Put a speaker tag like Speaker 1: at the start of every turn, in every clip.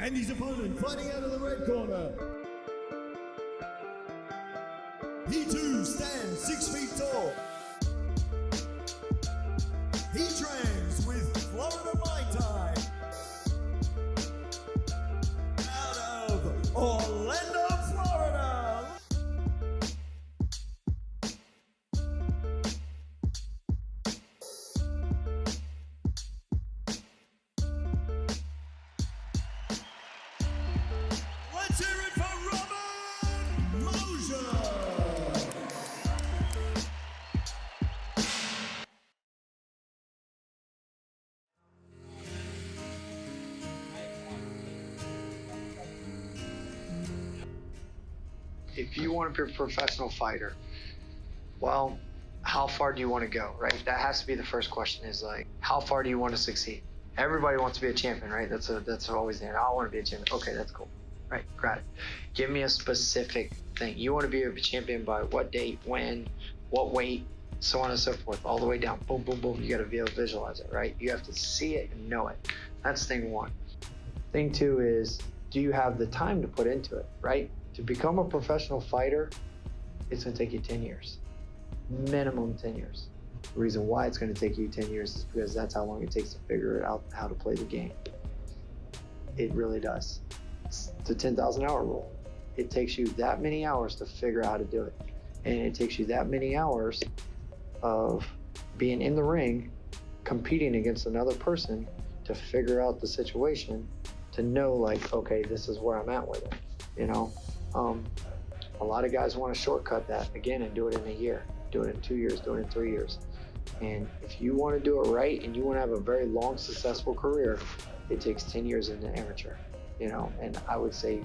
Speaker 1: And his opponent fighting out of the red corner. He too stands 6 feet tall. He trains with Florida Muaythai. Out of Orlando, Florida. Let's hear it for Robert Mosier.
Speaker 2: If you want to be a professional fighter, well, how far do you want to go, right? That has to be the first question, is like, how far do you want to succeed? Everybody wants to be a champion, right? That's always the end. I want to be a champion. Okay, that's cool. Right, got it. Give me a specific thing. You want to be a champion by what date, when, what weight, so on and so forth, all the way down. Boom, boom, boom. You got to be able to visualize it, right? You have to see it and know it. That's thing one. Thing two is, do you have the time to put into it, right? To become a professional fighter, it's going to take you 10 years, minimum 10 years. The reason why it's going to take you 10 years is because that's how long it takes to figure out how to play the game. It really does. It's the 10,000 hour rule. It takes you that many hours to figure out how to do it. And it takes you that many hours of being in the ring, competing against another person to figure out the situation, to know like, okay, this is where I'm at with it, you know? A lot of guys want to shortcut that again and do it in a year, do it in 2 years, do it in 3 years. And if you want to do it right and you want to have a very long, successful career, it takes 10 years in the amateur, you know, and I would say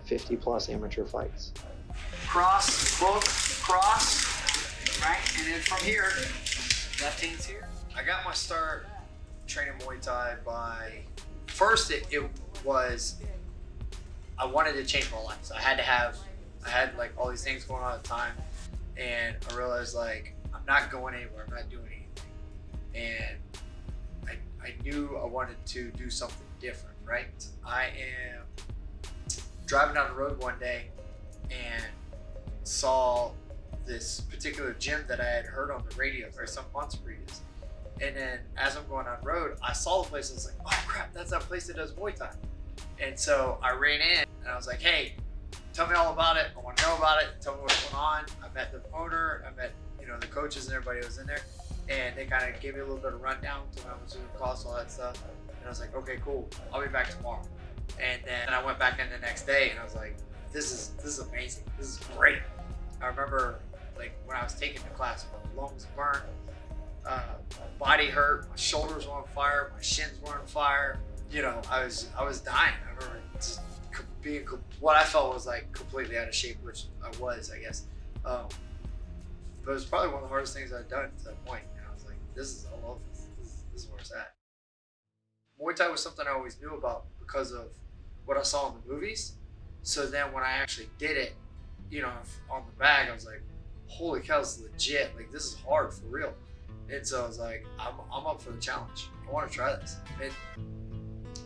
Speaker 2: 50 plus amateur fights.
Speaker 3: Cross, hook, cross, right? And then from here, left hand's here. I got my start training Muay Thai by, first it was, I wanted to change my life. So I had like all these things going on at the time, and I realized like, I'm not going anywhere, I'm not doing anything. And I knew I wanted to do something different, right? I am driving down the road one day and saw this particular gym that I had heard on the radio for some months previous. And then as I'm going on the road, I saw the place and I was like, oh crap, that's that place that does Muay Thai. And so I ran in and I was like, hey, tell me all about it. I want to know about it. Tell me what's going on. I met the owner. I met, you know, the coaches and everybody that was in there. And they kind of gave me a little bit of rundown to how much it would cost, all that stuff. And I was like, okay, cool. I'll be back tomorrow. And then I went back in the next day and I was like, this is amazing. This is great. I remember like when I was taking the class, my lungs burned, my body hurt, my shoulders were on fire, my shins were on fire. You know, I was dying. I remember just being what I felt was like completely out of shape, which I was, I guess. But it was probably one of the hardest things I'd done to that point. And I was like, I love this. This is where it's at. Muay Thai was something I always knew about because of what I saw in the movies. So then when I actually did it, you know, on the bag, I was like, holy cow, this is legit. Like, this is hard for real. And so I was like, I'm up for the challenge. I want to try this. And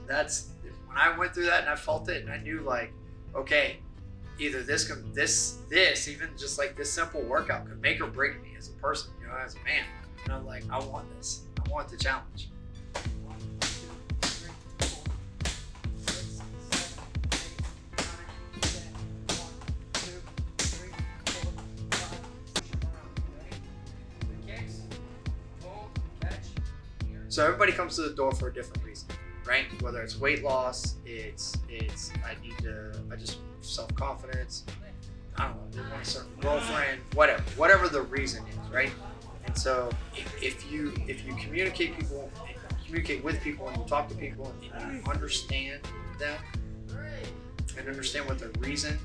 Speaker 3: that's when I went through that and I felt it and I knew like, okay, either this even just like this simple workout could make or break me as a person, you know, as a man. And I'm like, I want this. I want the challenge. So everybody comes to the door for a different reason, right? Whether it's weight loss, it's I just self-confidence, I don't know, they want a certain girlfriend, whatever the reason is, right? And so if you communicate with people and you talk to people and you understand them and understand what their reason,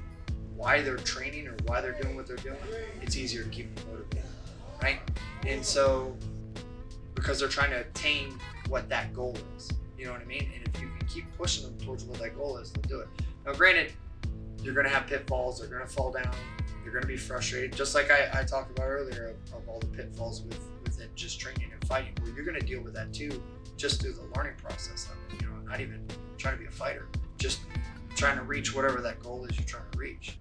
Speaker 3: why they're training or why they're doing what they're doing, it's easier to keep them motivated, right? And so, because they're trying to attain what that goal is. You know what I mean? And if you can keep pushing them towards what that goal is, they'll do it. Now granted, you're gonna have pitfalls, they're gonna fall down, you're gonna be frustrated, just like I talked about earlier of all the pitfalls within just training and fighting, where you're gonna deal with that too, just through the learning process of it, you know, not even trying to be a fighter, just trying to reach whatever that goal is you're trying to reach.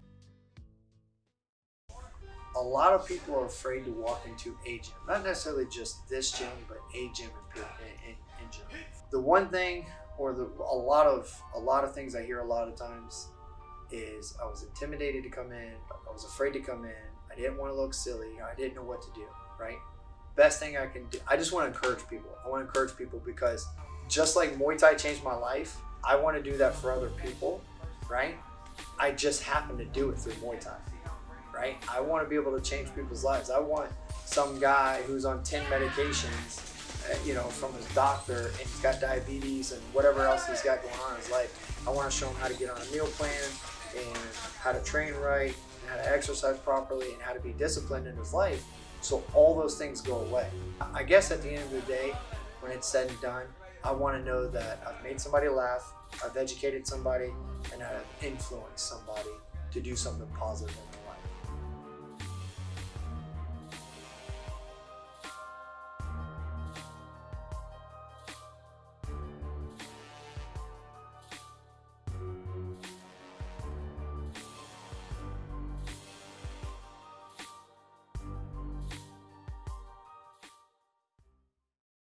Speaker 3: A lot of people are afraid to walk into a gym, not necessarily just this gym, but a gym in general. The one thing, or a lot of things I hear a lot of times is I was intimidated to come in, I was afraid to come in, I didn't want to look silly, I didn't know what to do, right? Best thing I can do, I just want to encourage people. I want to encourage people because just like Muay Thai changed my life, I want to do that for other people, right? I just happen to do it through Muay Thai, right? I want to be able to change people's lives. I want some guy who's on 10 medications, from his doctor, and he's got diabetes and whatever else he's got going on in his life. I want to show him how to get on a meal plan and how to train right and how to exercise properly and how to be disciplined in his life, so all those things go away. I guess at the end of the day, when it's said and done, I want to know that I've made somebody laugh, I've educated somebody, and I've influenced somebody to do something positive in their life.